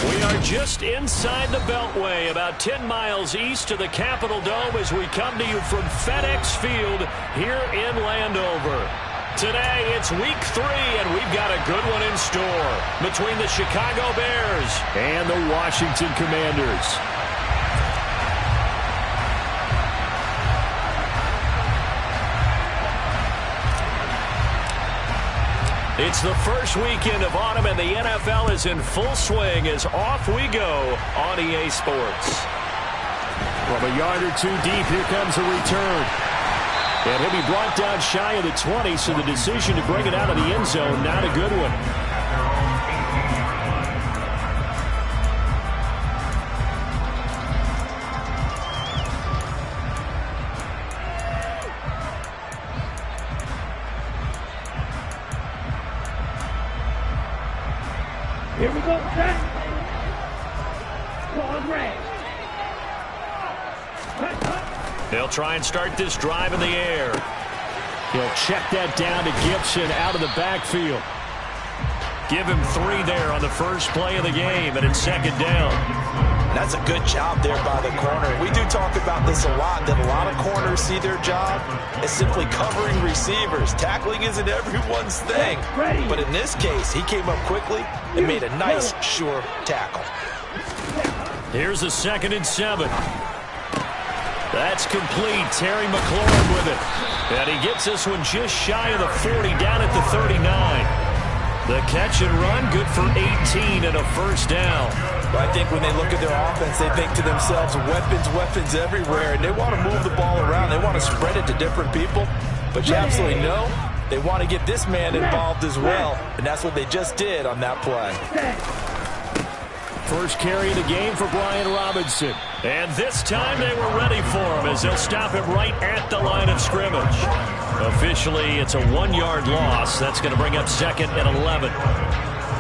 We are just inside the Beltway, about 10 miles east of the Capitol Dome as we come to you from FedEx Field here in Landover. Today, it's week 3, and we've got a good one in store between the Chicago Bears and the Washington Commanders. It's the first weekend of autumn, and the NFL is in full swing as off we go on EA Sports. From a yard or two deep, here comes a return. And he'll be brought down shy of the 20, so the decision to bring it out of the end zone, not a good one. Here we go, set. Ball red. They'll try and start this drive in the air. He'll check that down to Gibson out of the backfield. Give him 3 there on the first play of the game, and it's second down. That's a good job there by the corner. We do talk about this a lot, that a lot of corners see their job as simply covering receivers. Tackling isn't everyone's thing. But in this case, he came up quickly and made a nice, sure tackle. Here's a 2nd and 7. That's complete. Terry McLaurin with it. And he gets this one just shy of the 40, down at the 39. The catch and run, good for 18 and a first down. Well, I think when they look at their offense, they think to themselves, weapons everywhere, and they want to move the ball around. They want to spread it to different people. But you absolutely know they want to get this man involved as well, and that's what they just did on that play. First carry of the game for Brian Robinson. And this time they were ready for him as they'll stop him right at the line of scrimmage. Officially, it's a 1-yard loss. That's going to bring up 2nd and 11.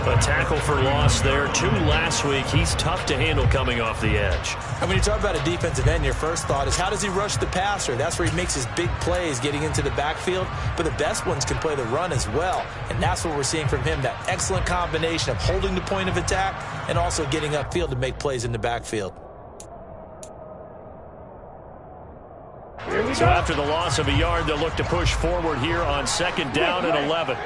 A tackle for loss there. 2 last week. He's tough to handle coming off the edge. And when you talk about a defensive end, your first thought is how does he rush the passer? That's where he makes his big plays getting into the backfield. But the best ones can play the run as well. And that's what we're seeing from him, that excellent combination of holding the point of attack and also getting upfield to make plays in the backfield. So after the loss of a yard, they'll look to push forward here on 2nd down and 11.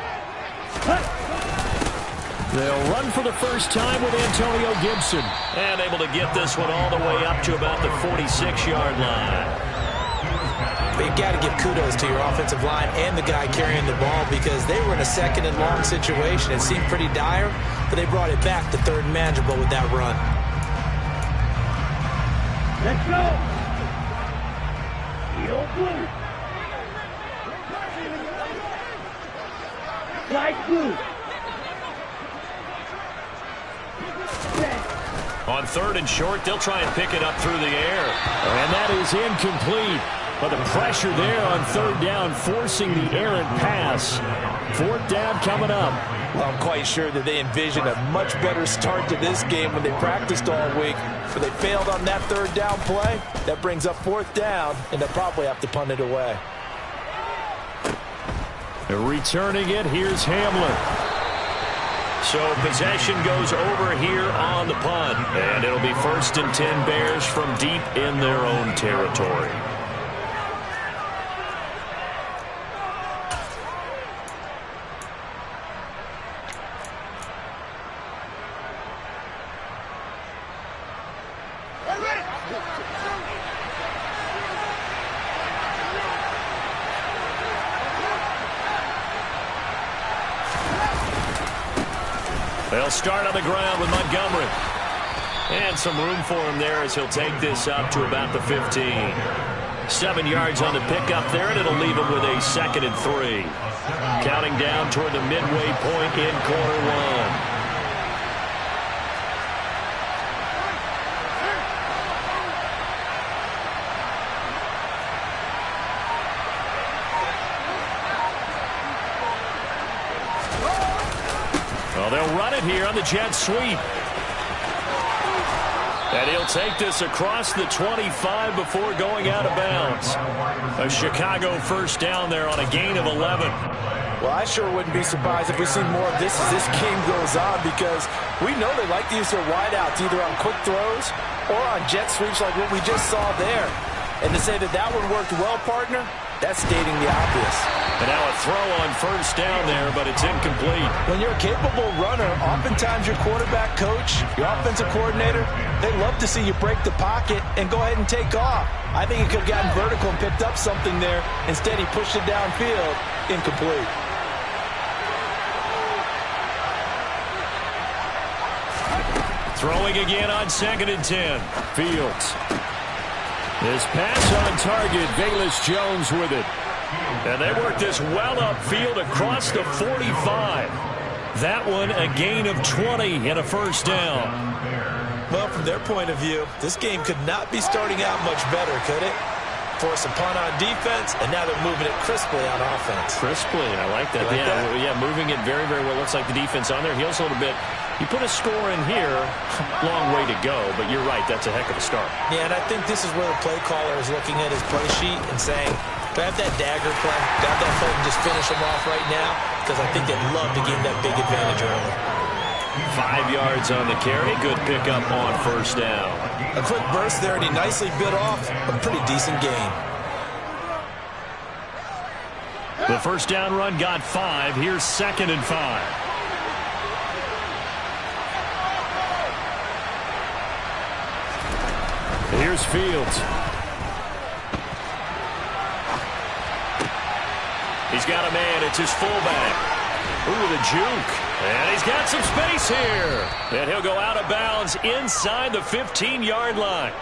They'll run for the first time with Antonio Gibson. And able to get this one all the way up to about the 46-yard line. But you've got to give kudos to your offensive line and the guy carrying the ball because they were in a 2nd and long situation. It seemed pretty dire, but they brought it back to 3rd and manageable with that run. Let's go. Light blue. On 3rd and short, they'll try and pick it up through the air. And that is incomplete. But the pressure there on 3rd down, forcing the errant pass. 4th down coming up. Well, I'm quite sure that they envisioned a much better start to this game when they practiced all week. But they failed on that 3rd down play. That brings up 4th down, and they'll probably have to punt it away. Returning it, here's Hamler. So possession goes over here on the punt. And it'll be 1st and 10 Bears from deep in their own territory. They'll start on the ground with Montgomery. And some room for him there as he'll take this up to about the 15. 7 yards on the pickup there, and it'll leave him with a 2nd and 3. Counting down toward the midway point in quarter 1. Well, they'll run it here on the jet sweep. And he'll take this across the 25 before going out of bounds. A Chicago first down there on a gain of 11. Well, I sure wouldn't be surprised if we see more of this as this game goes on, because we know they like to use their wideouts either on quick throws or on jet sweeps like what we just saw there. And to say that that one worked well, partner, that's stating the obvious. And now a throw on first down there, but it's incomplete. When you're a capable runner, oftentimes your quarterback coach, your offensive coordinator, they love to see you break the pocket and go ahead and take off. I think he could have gotten vertical and picked up something there. Instead, he pushed it downfield. Incomplete. Throwing again on 2nd and 10. Fields. His pass on target. Velus Jones with it. And they work this well upfield across the 45. That one a gain of 20 and a first down. Well, from their point of view, this game could not be starting out much better, could it? Force a punt on defense, and now they're moving it crisply on offense. Crisply, I like that. Yeah, moving it very, very well. Looks like the defense on their heels a little bit. You put a score in here, long way to go, but you're right, that's a heck of a start. Yeah, and I think this is where the play caller is looking at his play sheet and saying, do I have that dagger play? Do I have that play and just finish them off right now? Because I think they'd love to gain that big advantage early. 5 yards on the carry. Good pickup on first down. A quick burst there, and he nicely bit off a pretty decent gain. The first down run got 5. Here's 2nd and 5. Here's Fields. He's got a man. It's his fullback. Ooh, the juke. And he's got some space here. And he'll go out of bounds inside the 15-yard line.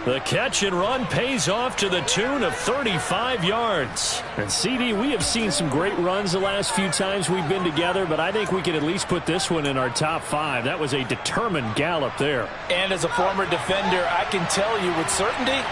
The catch and run pays off to the tune of 35 yards. And, CD, we have seen some great runs the last few times we've been together, but I think we can at least put this one in our top 5. That was a determined gallop there. And as a former defender, I can tell you with certainty,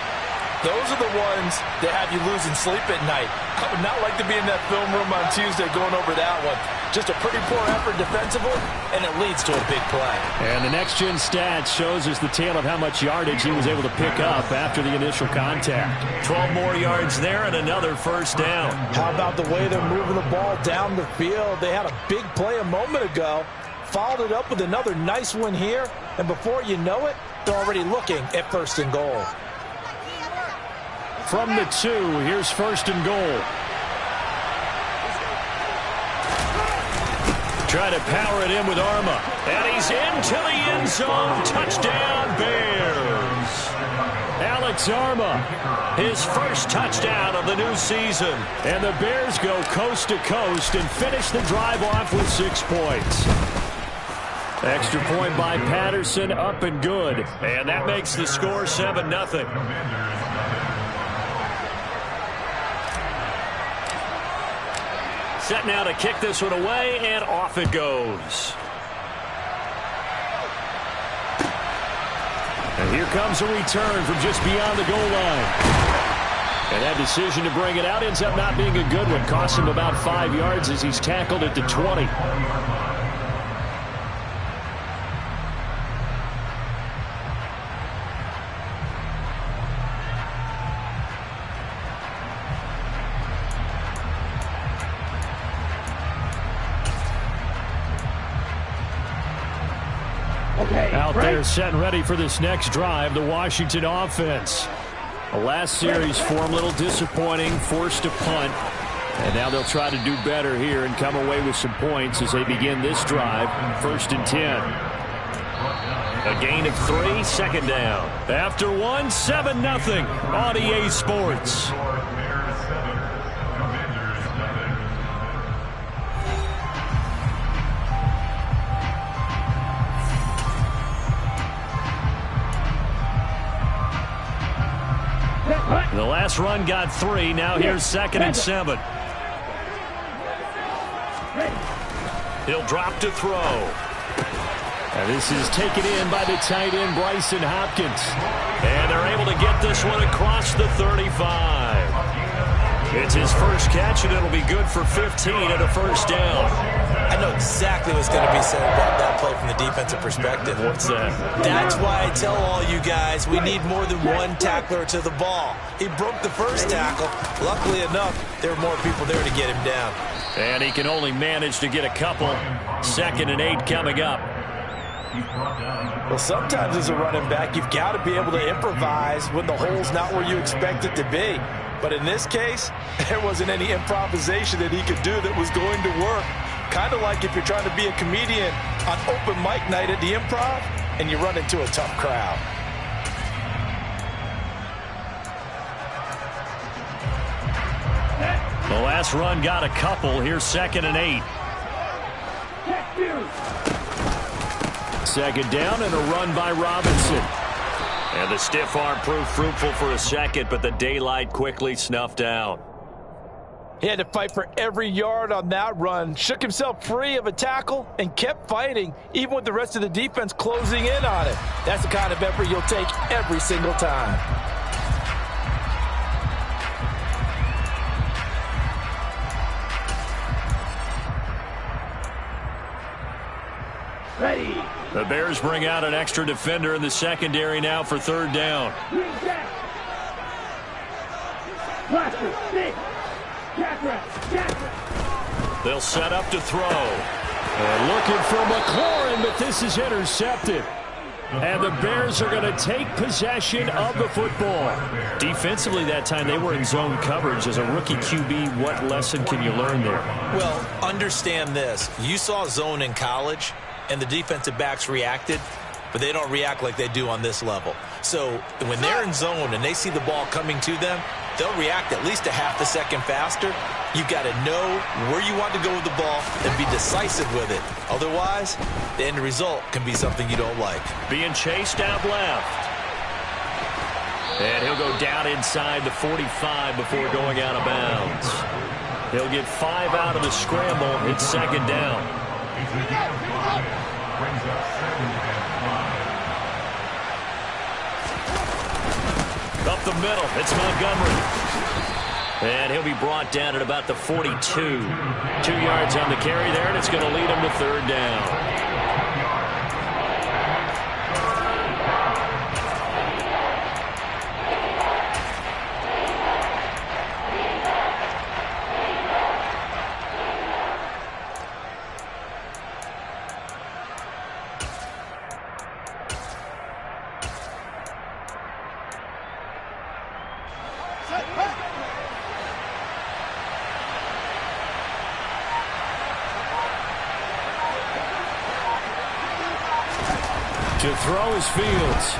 those are the ones that have you losing sleep at night. I would not like to be in that film room on Tuesday going over that one. Just a pretty poor effort defensively, and it leads to a big play. And the next-gen stats shows us the tale of how much yardage he was able to pick up after the initial contact. 12 more yards there and another first down. How about the way they're moving the ball down the field? They had a big play a moment ago, followed it up with another nice one here, and before you know it, they're already looking at 1st and goal. From the 2, here's 1st and goal. Try to power it in with Arma. And he's into the end zone. Touchdown, Bears. Alex Arma, his first touchdown of the new season. And the Bears go coast to coast and finish the drive off with 6 points. Extra point by Patterson, up and good. And that makes the score 7-0. Set now to kick this one away, and off it goes. And here comes a return from just beyond the goal line. And that decision to bring it out ends up not being a good one. Costs him about 5 yards as he's tackled at the 20. Out there set and ready for this next drive, the Washington offense. The last series for them, a little disappointing, forced a punt. And now they'll try to do better here and come away with some points as they begin this drive, 1st and 10. A gain of 3, 2nd down. After 1, 7-0 on EA Sports. The last run got 3. Now here's 2nd and 7. He'll drop to throw. And this is taken in by the tight end, Bryson Hopkins. And they're able to get this one across the 35. It's his first catch, and it'll be good for 15 and a first down. I know exactly what's going to be said about that play from the defensive perspective. What's that? That's why I tell all you guys we need more than one tackler to the ball. He broke the first tackle. Luckily enough, there were more people there to get him down. And he can only manage to get a couple. 2nd and 8 coming up. Well, sometimes as a running back, you've got to be able to improvise when the hole's not where you expect it to be. But in this case, there wasn't any improvisation that he could do that was going to work. Kind of like if you're trying to be a comedian on open mic night at the Improv and you run into a tough crowd. The last run got a couple. Here's 2nd and 8. 2nd down and a run by Robinson. And the stiff arm proved fruitful for a second, but the daylight quickly snuffed out. He had to fight for every yard on that run, shook himself free of a tackle, and kept fighting, even with the rest of the defense closing in on it. That's the kind of effort you'll take every single time. Ready. The Bears bring out an extra defender in the secondary now for 3rd down. They'll set up to throw. And looking for McLaurin, but this is intercepted. And the Bears are going to take possession of the football. Defensively that time, they were in zone coverage. As a rookie QB, what lesson can you learn there? Well, understand this. You saw zone in college, and the defensive backs reacted, but they don't react like they do on this level. So when they're in zone and they see the ball coming to them, they'll react at least a half a second faster. You've got to know where you want to go with the ball and be decisive with it. Otherwise, the end result can be something you don't like. Being chased out left. And he'll go down inside the 45 before going out of bounds. He'll get 5 out of the scramble. It's 2nd down. Up the middle, it's Montgomery. And he'll be brought down at about the 42. 2 yards on the carry there, and it's going to lead him to 3rd down. To throw is Fields.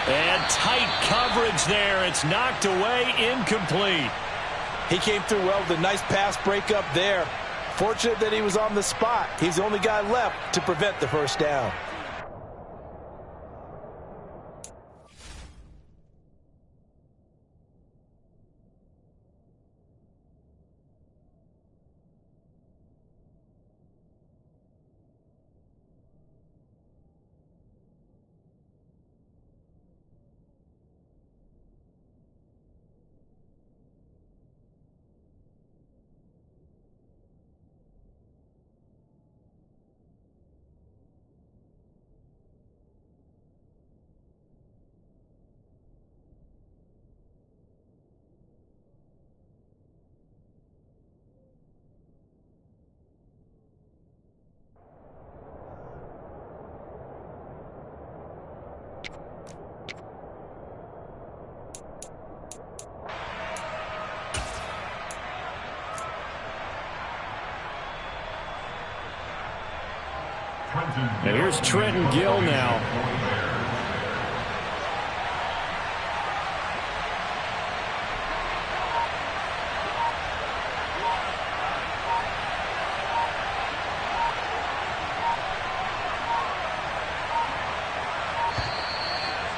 And tight coverage there. It's knocked away, incomplete. He came through well with a nice pass breakup there. Fortunate that he was on the spot. He's the only guy left to prevent the 1st down. And here's Trenton Gill now.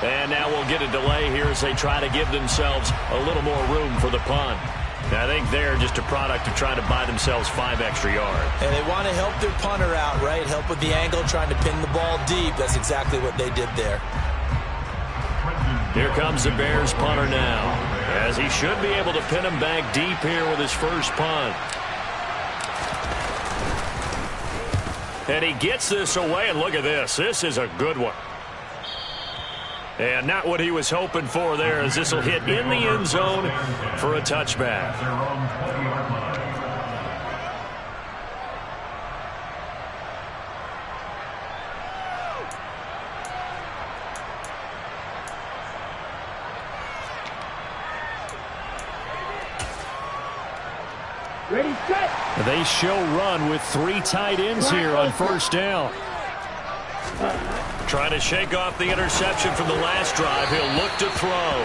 And now we'll get a delay here as they try to give themselves a little more room for the punt. I think they're just a product of trying to buy themselves 5 extra yards. And they want to help their punter out, right? Help with the angle, trying to pin the ball deep. That's exactly what they did there. Here comes the Bears punter now, as he should be able to pin him back deep here with his first punt. And he gets this away, and look at this. This is a good one. And not what he was hoping for there, as this will hit in the end zone for a touchback. Ready, set. They show run with 3 tight ends here on first down. Trying to shake off the interception from the last drive. He'll look to throw.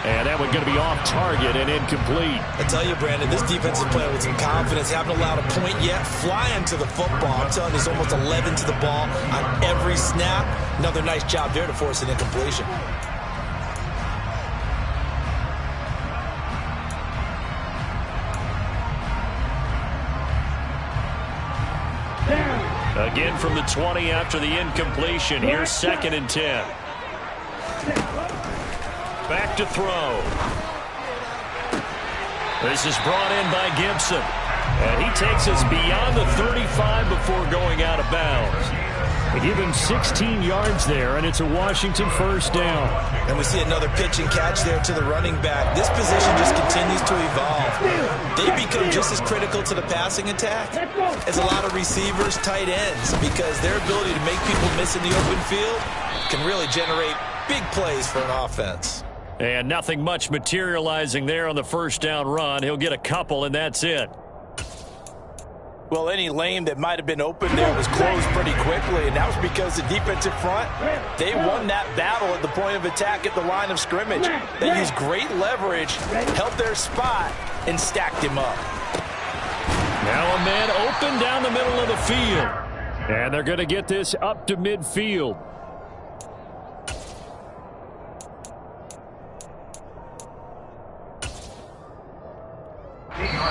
And that one's going to be off target and incomplete. I tell you, Brandon, this defense is playing with some confidence. Haven't allowed a point yet. Flying to the football. I'm telling you, there's almost 11 to the ball on every snap. Another nice job there to force an incompletion. Again from the 20 after the incompletion. Here's 2nd and 10. Back to throw. This is brought in by Gibson. And he takes us beyond the 35 before going out of bounds. They give him 16 yards there, and it's a Washington first down. And we see another pitch and catch there to the running back. This position just continues to evolve. They become just as critical to the passing attack as a lot of receivers, tight ends, because their ability to make people miss in the open field can really generate big plays for an offense. And nothing much materializing there on the first down run. He'll get a couple, and that's it. Well, any lane that might have been open there was closed pretty quickly, and that was because the defensive front, they won that battle at the point of attack at the line of scrimmage. They used great leverage, held their spot, and stacked him up. Now a man open down the middle of the field. And they're going to get this up to midfield.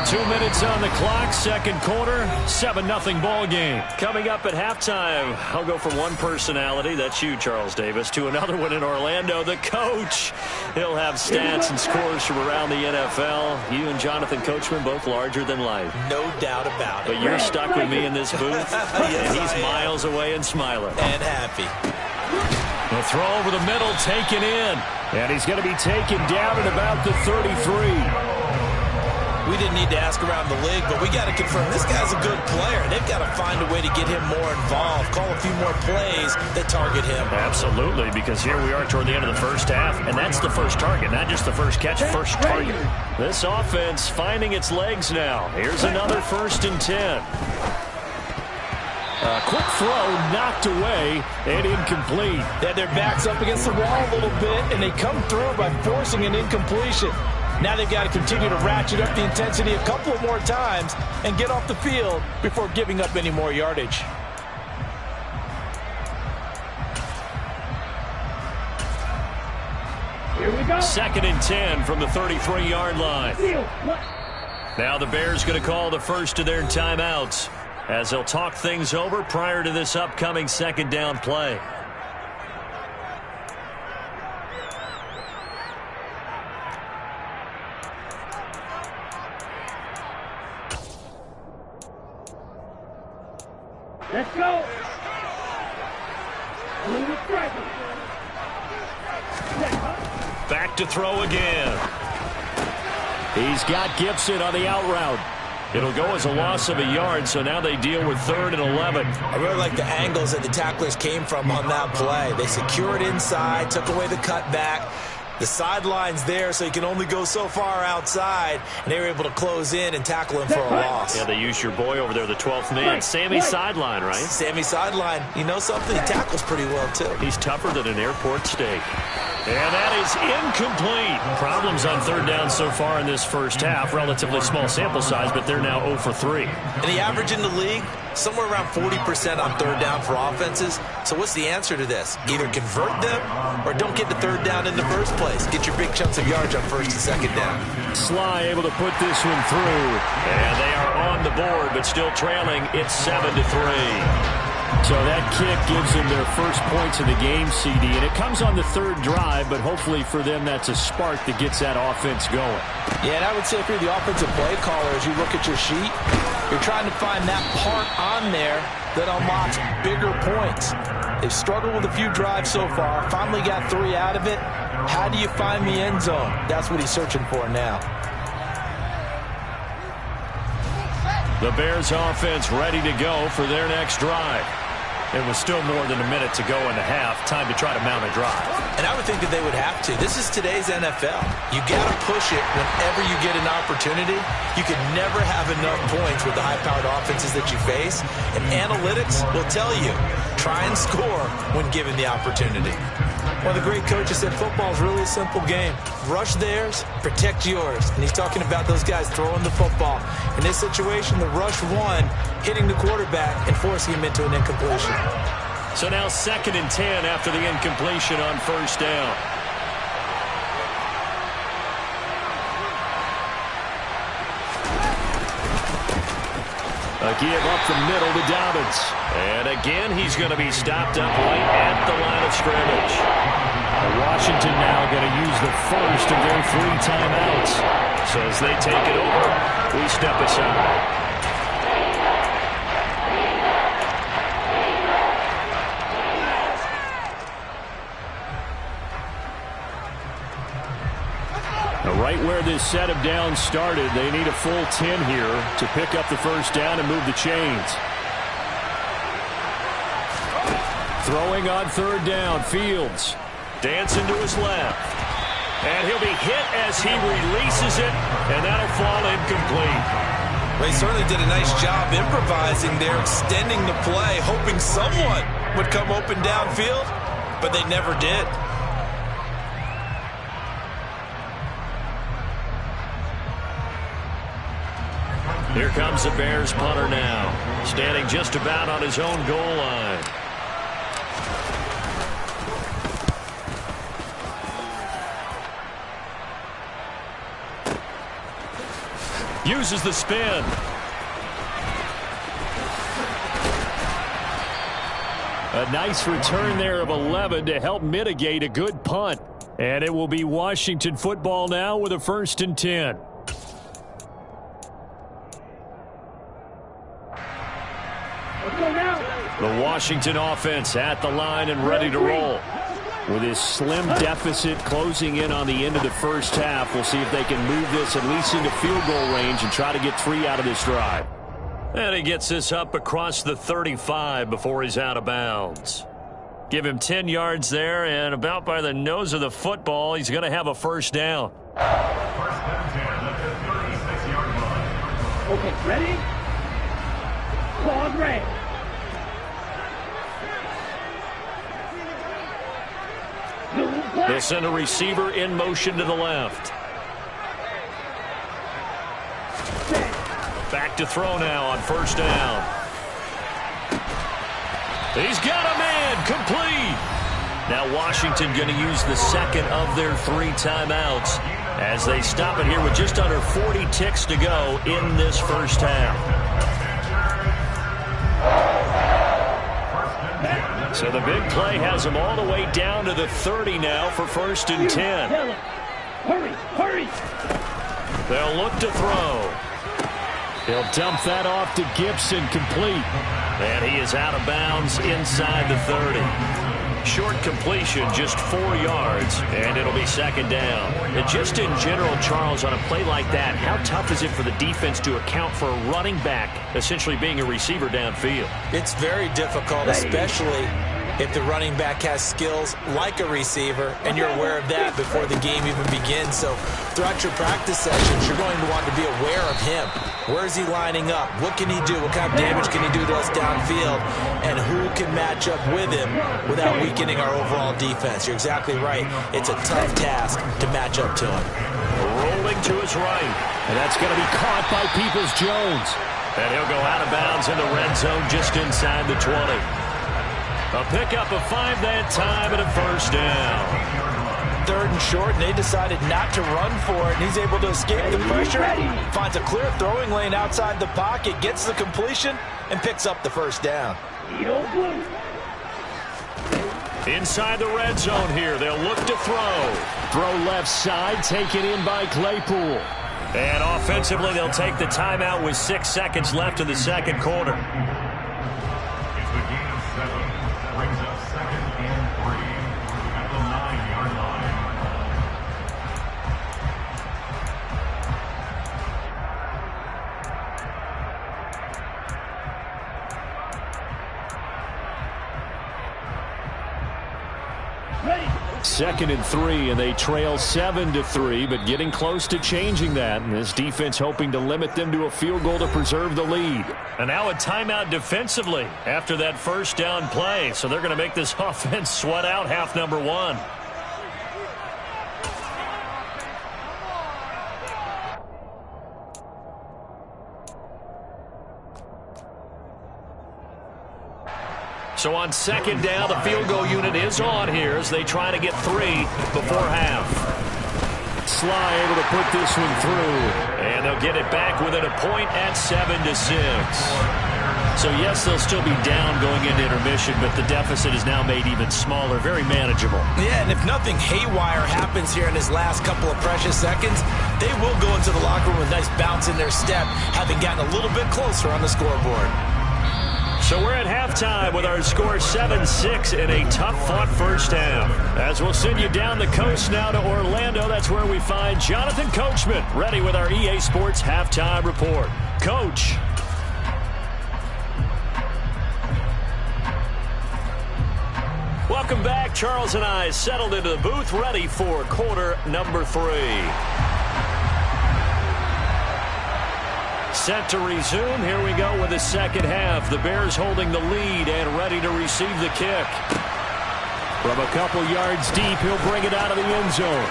2 minutes on the clock, second quarter, 7-0 ball game. Coming up at halftime, I'll go from one personality, that's you, Charles Davis, to another one in Orlando, the coach. He'll have stats and scores from around the NFL. You and Jonathan Coachman, both larger than life. No doubt about it. But you're stuck with me in this booth, and he's miles away and smiling. And happy. The throw over the middle, taken in. And he's going to be taken down at about the 33. We didn't need to ask around the league, but we got to confirm this guy's a good player. They've got to find a way to get him more involved, call a few more plays that target him. Absolutely, because here we are toward the end of the first half, and that's the first target, not just the first catch, first target. This offense finding its legs now. Here's another 1st and 10. A quick throw knocked away and incomplete. They had their backs up against the wall a little bit, and they come through by forcing an incompletion. Now they've got to continue to ratchet up the intensity a couple of more times and get off the field before giving up any more yardage. Here we go. 2nd and 10 from the 33-yard line. Now the Bears going to call the first of their timeouts as they'll talk things over prior to this upcoming second down play. Let's go. Back to throw again. He's got Gibson on the out route. It'll go as a loss of a yard, so now they deal with 3rd and 11. I really like the angles that the tacklers came from on that play. They secured inside, took away the cutback. The sideline's there, so he can only go so far outside, and they were able to close in and tackle him for a loss. Yeah, they used your boy over there, the 12th man. Sammy Sideline, right? Sammy Sideline. You know something? He tackles pretty well, too. He's tougher than an airport steak. And that is incomplete. Problems on 3rd down so far in this first half. Relatively small sample size, but they're now 0 for 3. And the average in the league, somewhere around 40% on 3rd down for offenses. So what's the answer to this? Either convert them or don't get the 3rd down in the first place. Get your big chunks of yards on 1st and 2nd down. Sly able to put this one through. And they are on the board, but still trailing. It's 7-3. So that kick gives them their first points of the game, CD, and it comes on the 3rd drive, but hopefully for them that's a spark that gets that offense going. Yeah, and I would say if you're the offensive play caller, as you look at your sheet, you're trying to find that part on there that unlocks bigger points. They've struggled with a few drives so far, finally got 3 out of it. How do you find the end zone? That's what he's searching for now. The Bears offense ready to go for their next drive. It was still more than a minute to go in the half. Time to try to mount a drive. And I would think that they would have to. This is today's NFL. You got to push it whenever you get an opportunity. You can never have enough points with the high-powered offenses that you face. And analytics will tell you, try and score when given the opportunity. One of the great coaches said football is really a simple game. Rush theirs, protect yours. And he's talking about those guys throwing the football. In this situation, the rush one, hitting the quarterback and forcing him into an incompletion. So now 2nd and 10 after the incompletion on first down. A give up the middle to Dobbins. And again, he's going to be stopped up right at the line of scrimmage. Washington now going to use the first of their 3 timeouts. So as they take it over, we step aside. Right where this set of downs started, they need a full 10 here to pick up the first down and move the chains. Throwing on 3rd down, Fields. Dancing to his left. And he'll be hit as he releases it, and that'll fall incomplete. They certainly did a nice job improvising there, extending the play, hoping someone would come open downfield, but they never did. Here comes the Bears punter now, standing just about on his own goal line. Uses the spin. A nice return there of 11 to help mitigate a good punt. And it will be Washington football now with a 1st and 10. The Washington offense at the line and ready to roll. With his slim deficit closing in on the end of the first half, we'll see if they can move this at least into field goal range and try to get 3 out of this drive. And he gets this up across the 35 before he's out of bounds. Give him 10 yards there, and about by the nose of the football, he's going to have a first down. Okay, ready? Claws red. They'll send a receiver in motion to the left. Back to throw now on first down. He's got a man, complete. Now Washington going to use the 2nd of their 3 timeouts as they stop it here with just under 40 ticks to go in this first half. So the big play has them all the way down to the 30 now for 1st and 10. Hurry, hurry. They'll look to throw. He'll dump that off to Gibson, complete. And he is out of bounds inside the 30. Short completion, just 4 yards, and it'll be 2nd down. And just in general, Charles, on a play like that, how tough is it for the defense to account for a running back essentially being a receiver downfield? It's very difficult, especially if the running back has skills like a receiver, and you're aware of that before the game even begins. So throughout your practice sessions, you're going to want to be aware of him. Where is he lining up? What can he do? What kind of damage can he do to us downfield? And who can match up with him without weakening our overall defense? You're exactly right. It's a tough task to match up to him. Rolling to his right. And that's going to be caught by Peoples-Jones. And he'll go out of bounds in the red zone just inside the 20. A pickup of 5 that time and a first down. 3rd and short, and they decided not to run for it, and he's able to escape the pressure, finds a clear throwing lane outside the pocket, gets the completion, and picks up the first down. Inside the red zone here, they'll look to throw. Throw left side, taken in by Claypool. And offensively, they'll take the timeout with 6 seconds left in the second quarter. Ready. 2nd and 3, and they trail 7-3, but getting close to changing that. And this defense hoping to limit them to a field goal to preserve the lead. And now a timeout defensively after that first down play. So they're going to make this offense sweat out half number 1. So on 2nd down, the field goal unit is on here as they try to get 3 before half. Sly able to put this one through. And they'll get it back within a point at 7-6. So yes, they'll still be down going into intermission, but the deficit is now made even smaller, very manageable. Yeah, and if nothing haywire happens here in his last couple of precious seconds, they will go into the locker room with a nice bounce in their step, having gotten a little bit closer on the scoreboard. So we're at halftime with our score 7-6 in a tough-fought first half. As we'll send you down the coast now to Orlando, that's where we find Jonathan Coachman, ready with our EA Sports Halftime Report. Coach. Welcome back. Charles and I settled into the booth, ready for quarter number 3. Set to resume. Here we go with the second half. The Bears holding the lead and ready to receive the kick. From a couple yards deep, he'll bring it out of the end zone.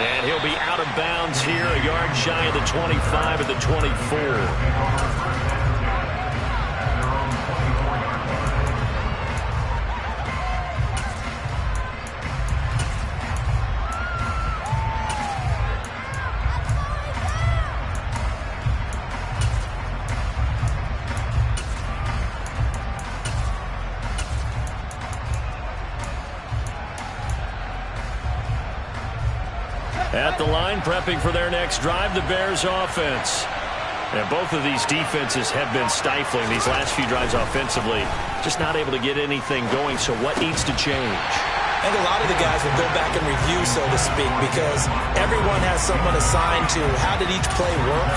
And he'll be out of bounds here, a yard shy of the 25 at the 24. At the line, prepping for their next drive, the Bears offense. And both of these defenses have been stifling these last few drives offensively. Just not able to get anything going, so what needs to change? I think a lot of the guys will go back and review, so to speak, because everyone has someone assigned to how did each play work.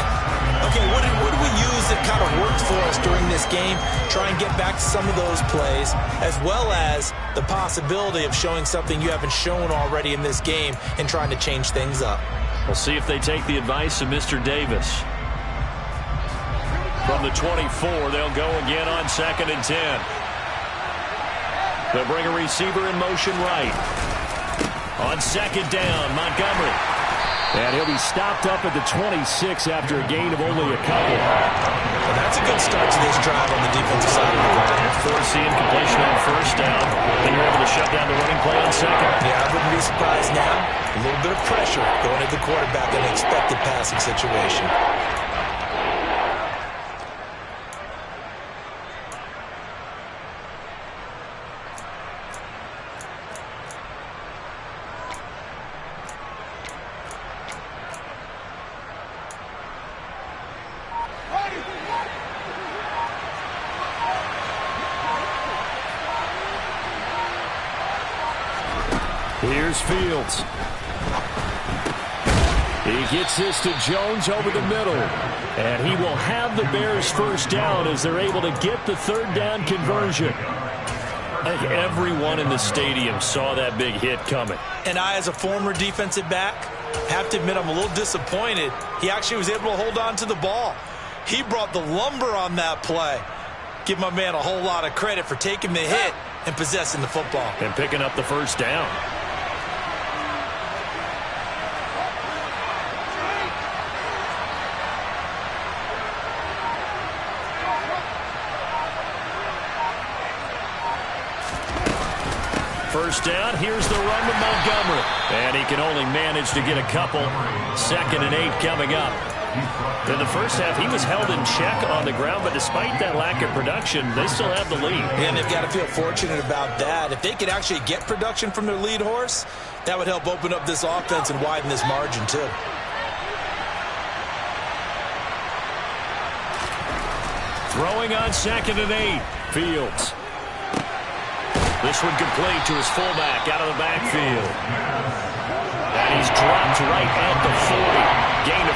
Okay, what did we use that kind of worked for us during this game? Try and get back to some of those plays, as well as the possibility of showing something you haven't shown already in this game and trying to change things up. We'll see if they take the advice of Mr. Davis. From the 24, they'll go again on 2nd and 10. They'll bring a receiver in motion right. On 2nd down, Montgomery. And he'll be stopped up at the 26 after a gain of only a couple. Well, that's a good start to this drive on the defensive side of the ball. Forcing completion on first down. Then you're able to shut down the running play on 2nd. Yeah, I wouldn't be surprised now. A little bit of pressure going at the quarterback in an expected passing situation. Here's Fields. He gets this to Jones over the middle. And he will have the Bears first down as they're able to get the 3rd down conversion. I think everyone in the stadium saw that big hit coming. And I, as a former defensive back, have to admit I'm a little disappointed. He actually was able to hold on to the ball. He brought the lumber on that play. Give my man a whole lot of credit for taking the hit and possessing the football. And picking up the first down. First down, here's the run with Montgomery. And he can only manage to get a couple. 2nd and 8 coming up. In the first half, he was held in check on the ground, but despite that lack of production, they still have the lead. And they've got to feel fortunate about that. If they could actually get production from their lead horse, that would help open up this offense and widen this margin, too. Throwing on 2nd and 8. Fields. This one complete to his fullback out of the backfield. And he's dropped right at the 40. Gain of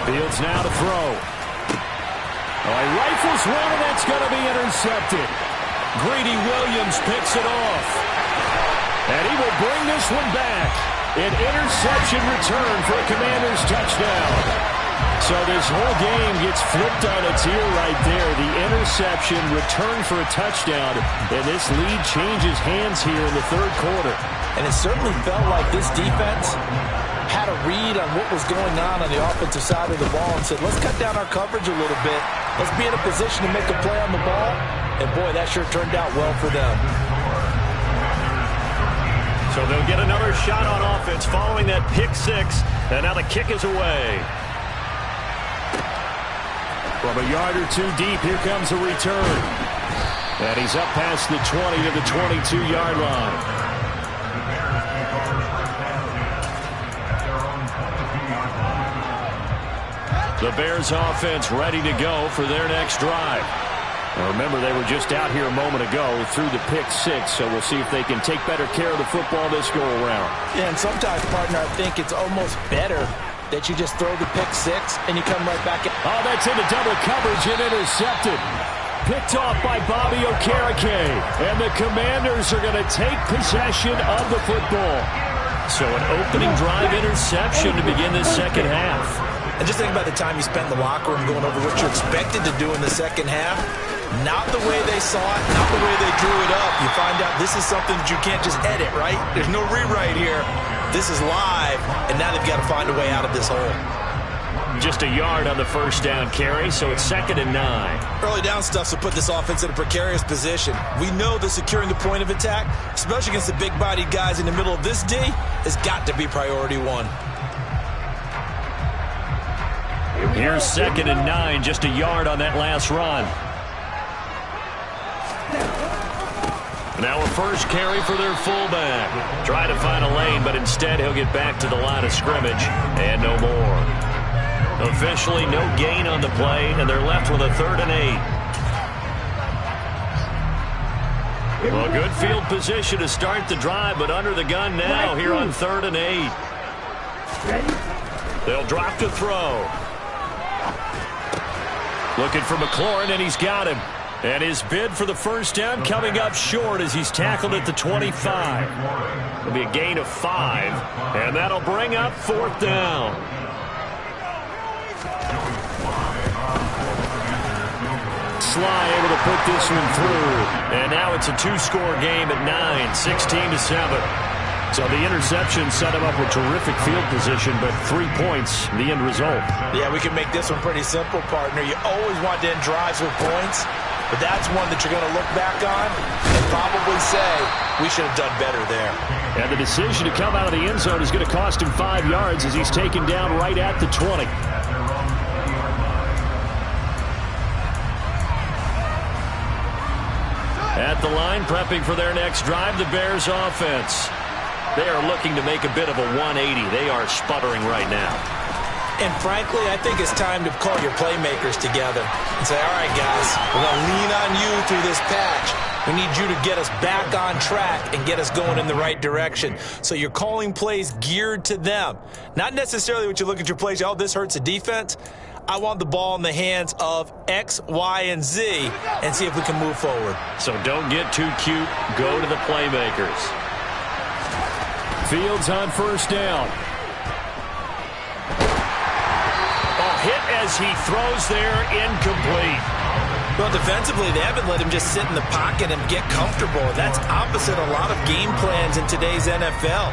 3. Fields now to throw. Oh, he rifles one, and that's going to be intercepted. Greedy Williams picks it off. And he will bring this one back. An interception return for a Commanders touchdown. So this whole game gets flipped on its ear right there. The interception, return for a touchdown, and this lead changes hands here in the third quarter. And it certainly felt like this defense had a read on what was going on the offensive side of the ball and said, let's cut down our coverage a little bit. Let's be in a position to make a play on the ball. And, boy, that sure turned out well for them. So they'll get another shot on offense following that pick six, and now the kick is away. From a yard or two deep, here comes a return. And he's up past the 20 to the 22-yard line. The Bears offense ready to go for their next drive. Now remember, they were just out here a moment ago through the pick six, so we'll see if they can take better care of the football this go-around. Yeah, and sometimes, partner, I think it's almost better that you just throw the pick six and you come right back. Oh, that's into double coverage and intercepted. Picked off by Bobby Okereke. And the Commanders are going to take possession of the football. So an opening drive interception to begin this second half. And just think about the time you spent in the locker room going over what you're expected to do in the second half. Not the way they saw it, not the way they drew it up. You find out this is something that you can't just edit, right? There's no rewrite here. This is live, and now they've got to find a way out of this hole. Just a yard on the first down carry, so it's 2nd and 9. Early down stuff will put this offense in a precarious position. We know that securing the point of attack, especially against the big-bodied guys in the middle of this D, has got to be priority one. Here's 2nd and 9, just a yard on that last run. Now a first carry for their fullback. Try to find a lane, but instead he'll get back to the line of scrimmage and no more. Officially no gain on the play, and they're left with a 3rd and 8. Well, good field position to start the drive, but under the gun now here on 3rd and 8. They'll drop to throw. Looking for McLaurin, and he's got him. And his bid for the first down coming up short as he's tackled at the 25. It'll be a gain of 5, and that'll bring up 4th down. Sly able to put this one through. And now it's a 2-score game at 9, 16-7. So the interception set him up with terrific field position, but 3 points, the end result. Yeah, we can make this one pretty simple, partner. You always want to end drives with points, but that's one that you're going to look back on and probably say, we should have done better there. And the decision to come out of the end zone is going to cost him 5 yards as he's taken down right at the 20. At the line, prepping for their next drive, the Bears offense. They are looking to make a bit of a 180. They are sputtering right now. And frankly, I think it's time to call your playmakers together and say, all right, guys, we're going to lean on you through this patch. We need you to get us back on track and get us going in the right direction. So you're calling plays geared to them. Not necessarily what you look at your plays, oh, this hurts the defense. I want the ball in the hands of X, Y, and Z and see if we can move forward. So don't get too cute. Go to the playmakers. Fields on first down. Oh, hit as he throws there, incomplete. Well, defensively, they haven't let him just sit in the pocket and get comfortable. That's opposite a lot of game plans in today's NFL.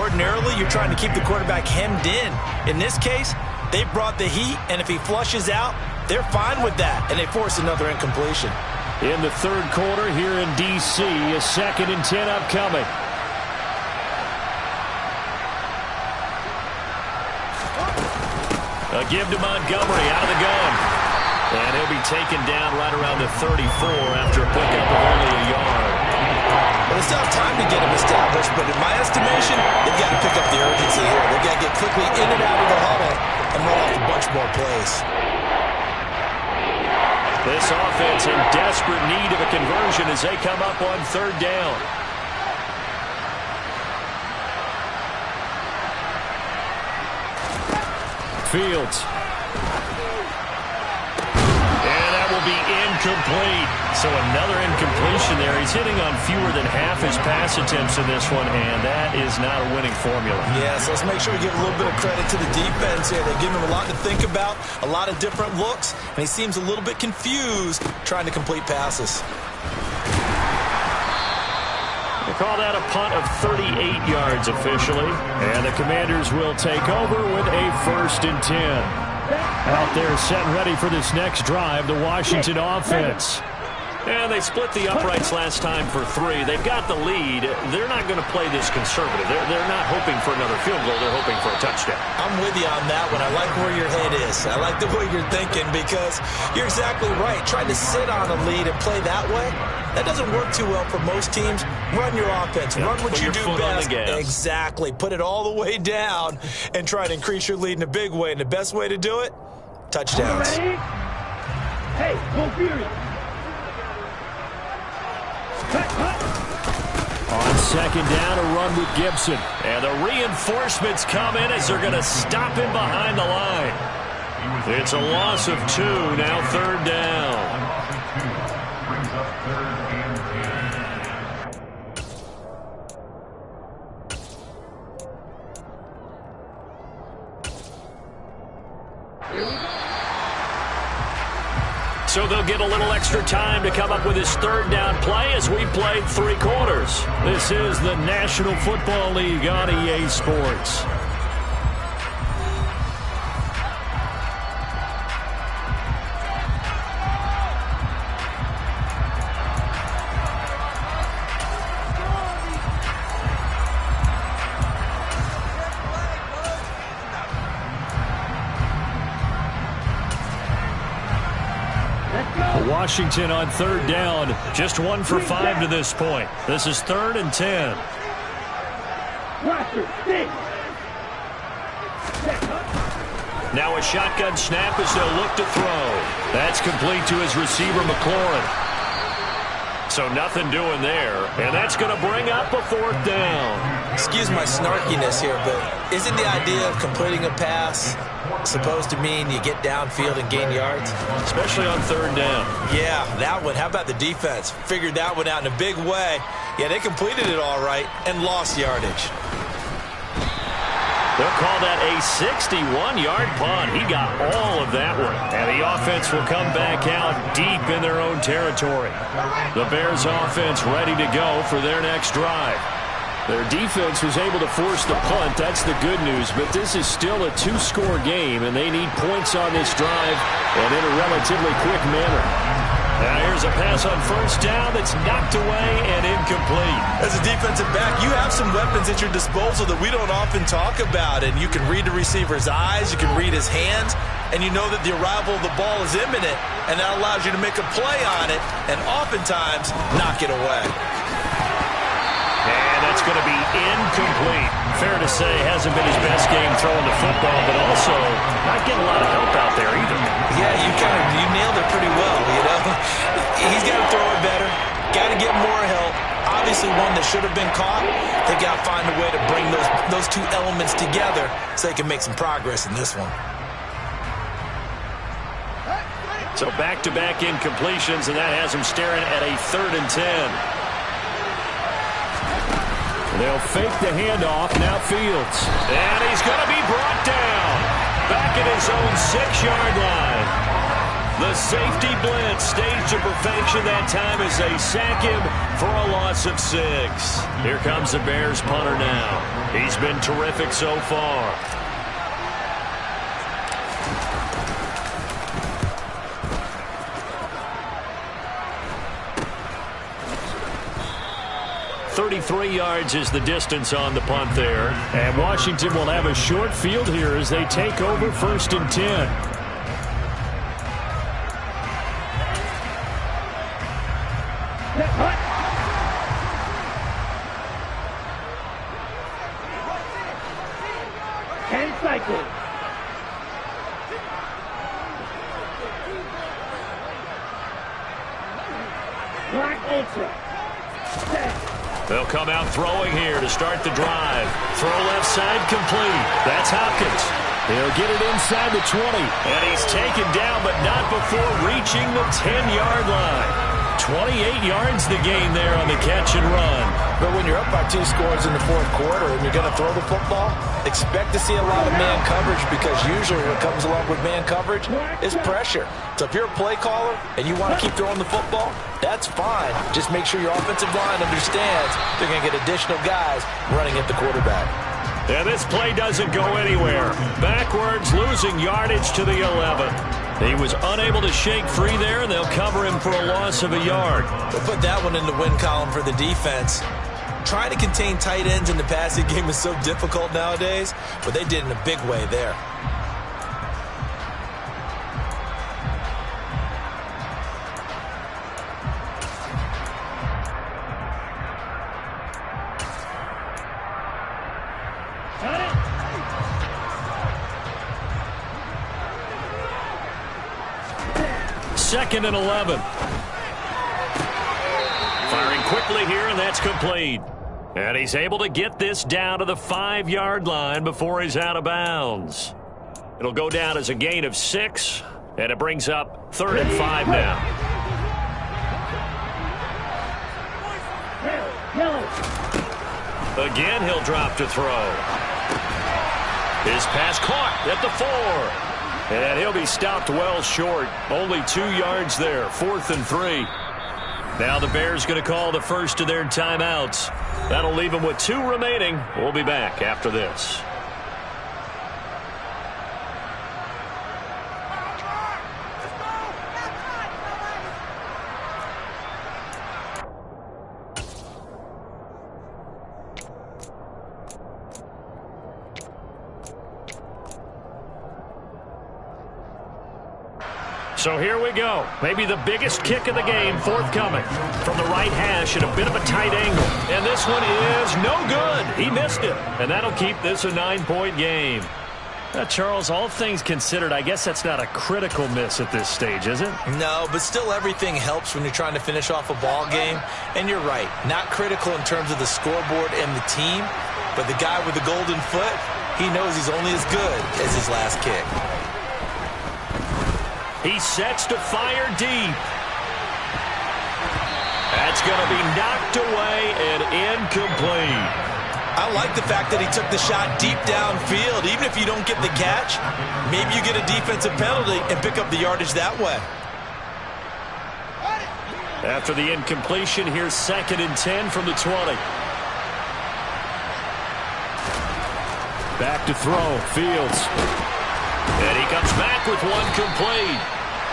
Ordinarily, you're trying to keep the quarterback hemmed in. In this case, they brought the heat, and if he flushes out, they're fine with that, and they force another incompletion. In the third quarter here in D.C., a 2nd and 10 upcoming. A give to Montgomery out of the gun. And he'll be taken down right around the 34 after a pickup of only a yard. Well, they still have time to get him established, but in my estimation, they've got to pick up the urgency here. They've got to get quickly in and out of the huddle and roll off a bunch more plays. This offense in desperate need of a conversion as they come up on 3rd down. Fields. And that will be incomplete. So another incompletion there. He's hitting on fewer than half his pass attempts in this one, and that is not a winning formula. Yeah, so let's make sure we give a little bit of credit to the defense here. They've given him a lot to think about, a lot of different looks, and he seems a little bit confused trying to complete passes. They call that a punt of 38 yards officially, and the Commanders will take over with a 1st and 10. Out there set and ready for this next drive, the Washington offense. And they split the uprights last time for 3. They've got the lead. They're not going to play this conservative. They're not hoping for another field goal. They're hoping for a touchdown. I'm with you on that one. I like where your head is. I like the way you're thinking because you're exactly right. Trying to sit on a lead and play that way, that doesn't work too well for most teams. Run your offense. Run what you do best. Exactly. Put it all the way down and try to increase your lead in a big way. And the best way to do it, touchdowns. Hey, go Fury. On 2nd down, a run with Gibson. And the reinforcements come in as they're going to stop him behind the line. It's a loss of 2, now 3rd down. So they'll get a little extra time to come up with his 3rd down play as we played 3 quarters. This is the National Football League on EA Sports. Washington on 3rd down, just 1 for 5 to this point. This is 3rd and 10. Now a shotgun snap as they'll look to throw. That's complete to his receiver, McLaurin. So nothing doing there, and that's going to bring up a 4th down. Excuse my snarkiness here, but isn't the idea of completing a pass supposed to mean you get downfield and gain yards? Especially on 3rd down. Yeah, that one. How about the defense? Figured that one out in a big way. Yeah, they completed it all right and lost yardage. They'll call that a 61-yard punt. He got all of that one. And the offense will come back out deep in their own territory. The Bears offense ready to go for their next drive. Their defense was able to force the punt. That's the good news. But this is still a 2-score game, and they need points on this drive and in a relatively quick manner. Now here's a pass on 1st down that's knocked away and incomplete. As a defensive back, you have some weapons at your disposal that we don't often talk about. And you can read the receiver's eyes, you can read his hands, and you know that the arrival of the ball is imminent. And that allows you to make a play on it and oftentimes knock it away. And that's going to be incomplete. Fair to say, hasn't been his best game throwing the football, but also not getting a lot of help out there either. Yeah, you nailed it pretty well, you know. He's got to throw it better, got to get more help. Obviously one that should have been caught. They got to find a way to bring those 2 elements together so they can make some progress in this one. So back-to-back incompletions, and that has him staring at a 3rd and 10. They'll fake the handoff. Now Fields. And he's going to be brought down. Back at his own 6-yard line. The safety blitz staged to perfection that time as they sack him for a loss of 6. Here comes the Bears punter now. He's been terrific so far. .33 yards is the distance on the punt there. And Washington will have a short field here as they take over 1st and 10. And cycle. Black Ultra. They'll come out throwing here to start the drive. Throw left side complete. That's Hopkins. He'll get it inside the 20. And he's taken down, but not before reaching the 10-yard line. 28 yards the gain there on the catch and run. But when you're up by 2 scores in the fourth quarter and you're going to throw the football, expect to see a lot of man coverage, because usually what comes along with man coverage is pressure. So if you're a play caller and you want to keep throwing the football, that's fine. Just make sure your offensive line understands they're going to get additional guys running at the quarterback. And this play doesn't go anywhere. Backwards, losing yardage to the 11. He was unable to shake free there, and they'll cover him for a loss of a yard. We'll put that one in the win column for the defense. Trying to contain tight ends in the passing game is so difficult nowadays, but they did in a big way there. Second and 11. Firing quickly here, and that's complete. And he's able to get this down to the 5-yard line before he's out of bounds. It'll go down as a gain of 6, and it brings up 3rd and 5 now. Again, he'll drop to throw. His pass caught at the 4. And he'll be stopped well short. Only 2 yards there. 4th and 3. Now the Bears going to call the first of their timeouts. That'll leave them with 2 remaining. We'll be back after this. So here we go. Maybe the biggest kick of the game forthcoming from the right hash at a bit of a tight angle. And this one is no good. He missed it. And that'll keep this a 9-point game. Now, Charles, all things considered, I guess that's not a critical miss at this stage, is it? No, but still everything helps when you're trying to finish off a ball game. And you're right, not critical in terms of the scoreboard and the team. But the guy with the golden foot, he knows he's only as good as his last kick. He sets to fire deep. That's going to be knocked away and incomplete. I like the fact that he took the shot deep downfield. Even if you don't get the catch, maybe you get a defensive penalty and pick up the yardage that way. After the incompletion, here's 2nd and 10 from the 20. Back to throw, Fields. And he comes back with one complete.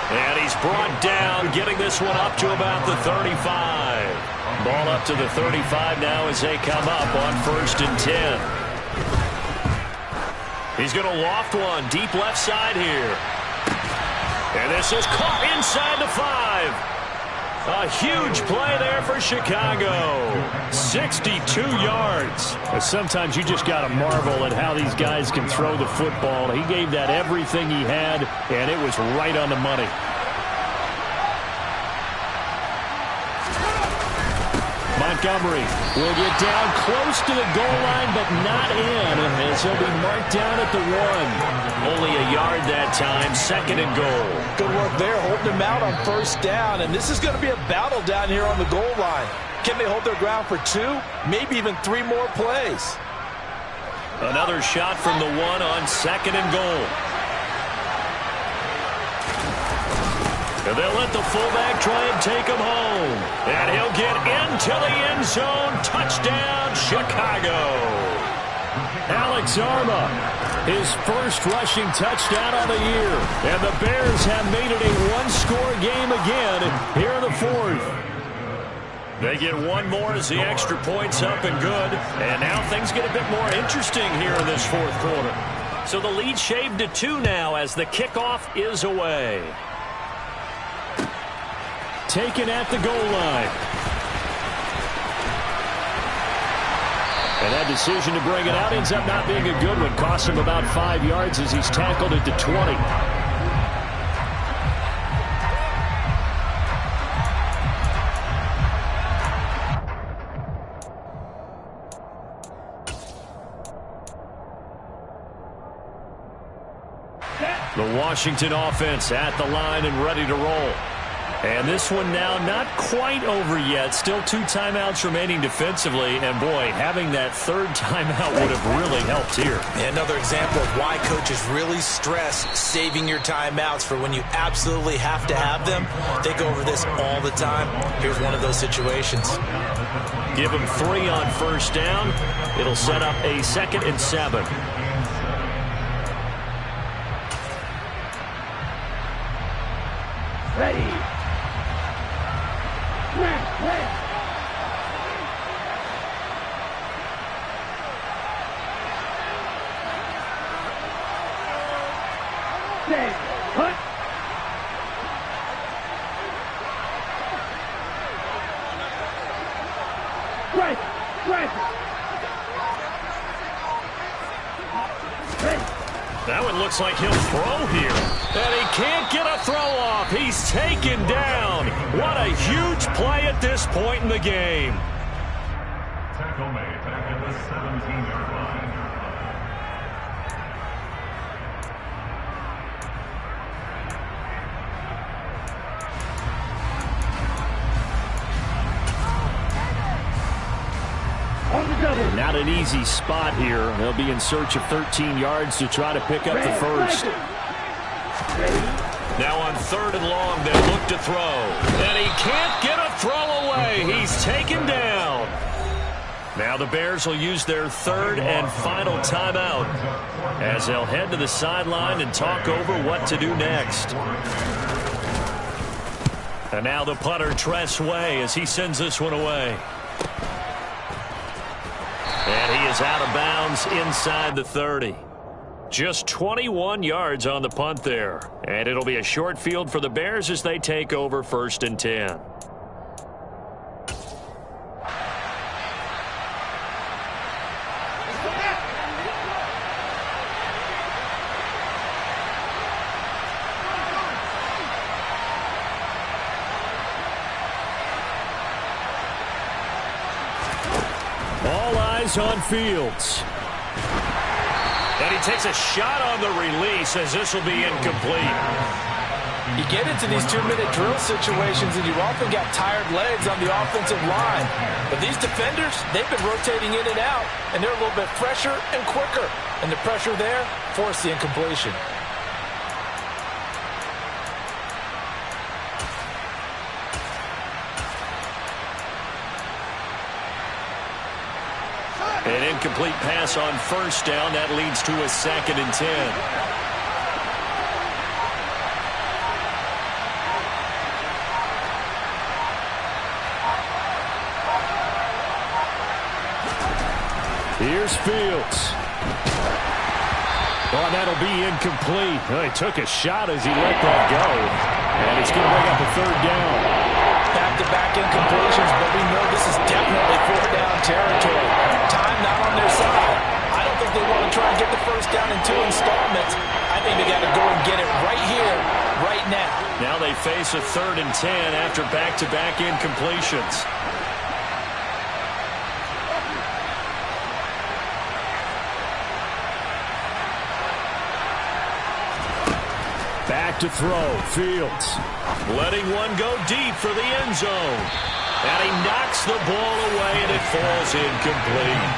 And he's brought down, getting this one up to about the 35. Ball up to the 35 now as they come up on 1st and 10. He's going to loft one deep left side here. And this is caught inside the 5. A huge play there for Chicago. 62 yards. Sometimes you just got to marvel at how these guys can throw the football. He gave that everything he had, and it was right on the money. Montgomery will get down close to the goal line, but not in, as he'll be marked down at the 1. Only a yard that time, 2nd and goal. Good work there, holding him out on 1st down, and this is going to be a battle down here on the goal line. Can they hold their ground for 2, maybe even 3 more plays? Another shot from the 1 on 2nd and goal. And they'll let the fullback try and take him home. And he'll get into the end zone. Touchdown, Chicago. Alex Arma, his first rushing touchdown of the year. And the Bears have made it a one-score game again here in the 4th. They get one more as the extra point's up and good. And now things get a bit more interesting here in this 4th quarter. So the lead shaved to 2 now as the kickoff is away. Taken at the goal line. And that decision to bring it out ends up not being a good one. Cost him about 5 yards as he's tackled at the 20. The Washington offense at the line and ready to roll. And this one now not quite over yet. Still 2 timeouts remaining defensively. And, boy, having that third timeout would have really helped here. Another example of why coaches really stress saving your timeouts for when you absolutely have to have them. They go over this all the time. Here's one of those situations. Give them 3 on first down. It'll set up a 2nd and 7. Ready. Set. Put. Right. That one looks like he'll throw here. And he can't get a throw off. He's taken down. What a huge play at this point in the game. Tackle made back at the 17-yard line. Not an easy spot here. They'll be in search of 13 yards to try to pick up the first. Now on 3rd and long, they look to throw. And he can't get a throw away. He's taken down. Now the Bears will use their 3rd and final timeout as they'll head to the sideline and talk over what to do next. And now the punter, Tress Way, as he sends this one away. And he is out of bounds inside the 30. Just 21 yards on the punt there. And it'll be a short field for the Bears as they take over 1st and 10. On Fields. And he takes a shot on the release as this will be incomplete. You get into these 2-minute drill situations and you often got tired legs on the offensive line. But these defenders, they've been rotating in and out, and they're a little bit fresher and quicker. And the pressure there forced the incompletion. An incomplete pass on first down. That leads to a 2nd and 10. Here's Fields. Oh, that'll be incomplete. Oh, he took a shot as he let that go. And it's going to bring up a 3rd down. Back-to-back incompletions, but we know this is definitely 4th down territory. Time not on their side. I don't think they want to try and get the first down in 2 installments. I think they got to go and get it right here, right now. Now they face a 3rd and 10 after back-to-back incompletions. Back to throw, Fields. Letting one go deep for the end zone. And he knocks the ball away, and it falls incomplete.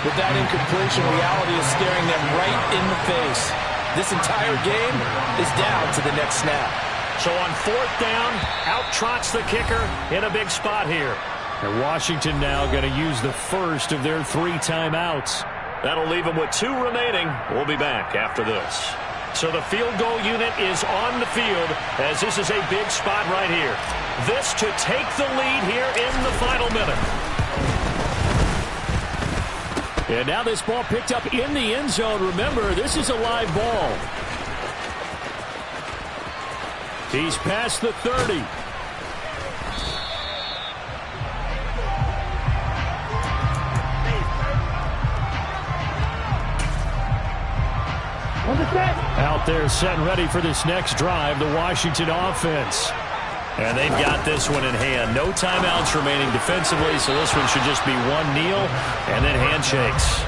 With that incompletion, reality is staring them right in the face. This entire game is down to the next snap. So on 4th down, out trots the kicker in a big spot here. And Washington now going to use the first of their 3 timeouts. That'll leave them with 2 remaining. We'll be back after this. So the field goal unit is on the field as this is a big spot right here. This to take the lead here in the final minute. And now this ball picked up in the end zone. Remember, this is a live ball. He's past the 30. Out there set and ready for this next drive, the Washington offense. And they've got this one in hand. No timeouts remaining defensively, so this one should just be one kneel and then handshakes.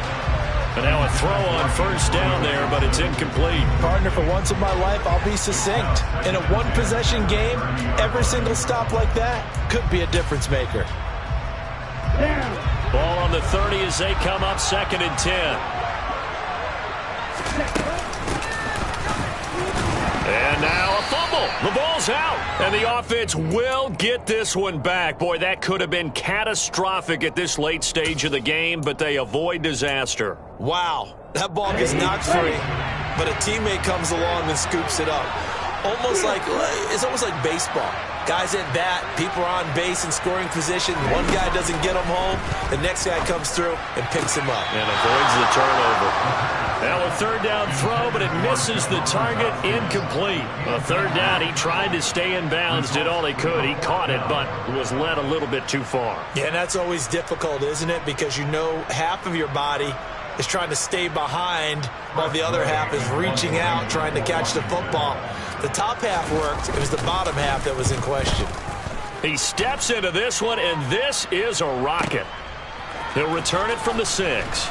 And now a throw on first down there, but it's incomplete. Partner, for once in my life, I'll be succinct. In a one-possession game, every single stop like that could be a difference maker. Down. Ball on the 30 as they come up 2nd and 10. And now a fumble. The ball's out. And the offense will get this one back. Boy, that could have been catastrophic at this late stage of the game, but they avoid disaster. Wow, that ball gets knocked free, but a teammate comes along and scoops it up. It's almost like baseball. Guys at bat, people are on base in scoring position. One guy doesn't get him home. The next guy comes through and picks him up. And avoids the turnover. Now a 3rd down throw, but it misses the target. Incomplete. A 3rd down, he tried to stay in bounds, did all he could. He caught it, but was led a little bit too far. Yeah, and that's always difficult, isn't it? Because you know half of your body is trying to stay behind while the other half is reaching out, trying to catch the football. The top half worked. It was the bottom half that was in question. He steps into this one, and this is a rocket. He'll return it from the 6.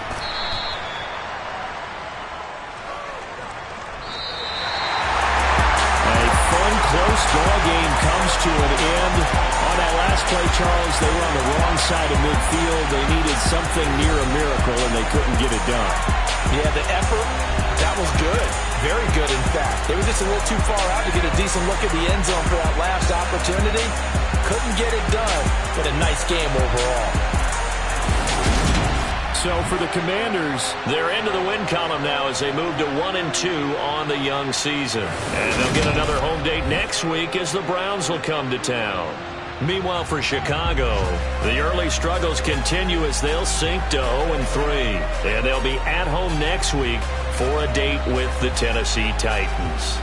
Close ball game comes to an end. On that last play, Charles, they were on the wrong side of midfield. They needed something near a miracle, and they couldn't get it done. Yeah, the effort, that was good. Very good, in fact. They were just a little too far out to get a decent look at the end zone for that last opportunity. Couldn't get it done, but a nice game overall. So for the Commanders, they're into the win column now as they move to 1-2 on the young season. And they'll get another home date next week as the Browns will come to town. Meanwhile, for Chicago, the early struggles continue as they'll sink to 0-3. And they'll be at home next week for a date with the Tennessee Titans.